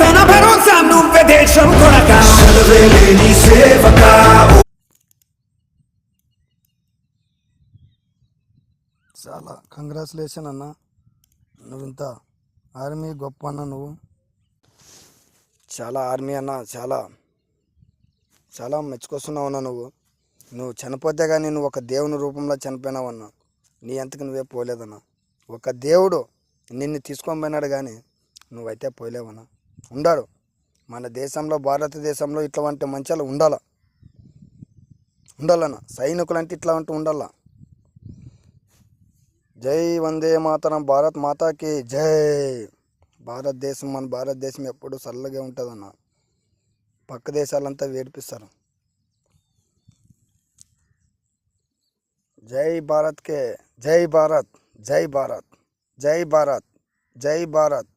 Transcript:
తన భరోసా నువ్వే దేశం కొరక సెలవేలేని సేవక. చాలా కంగ్రాచులేషన్ అన్న, నువ్వు ఇంత ఆర్మీ గొప్ప అన్న, నువ్వు చాలా ఆర్మీ అన్న, చాలా చాలా మెచ్చుకొస్తున్నావు అన్న. నువ్వు చనిపోతే కానీ నువ్వు ఒక దేవుని రూపంలో చనిపోయినావు అన్న. నీ అంతకు నువ్వే పోలేదన్న. ఒక దేవుడు నిన్ను తీసుకొని పోయినాడు కానీ నువ్వైతే పోలేవన్నా. ఉండాడు మన దేశంలో, భారతదేశంలో ఇట్లాంటి మంచాలు ఉండాలన్న. సైనికులు అంటే ఇట్లా అంటూ ఉండాల. జై వందే మాతరం, భారత్ మాతాకి జై. భారతదేశం, మన భారతదేశం ఎప్పుడు చల్లగా ఉంటుందన్న. పక్క దేశాలంతా వేడిపిస్తారు. జై భారత్కే జై భారత్, జై భారత్, జై భారత్, జై భారత్.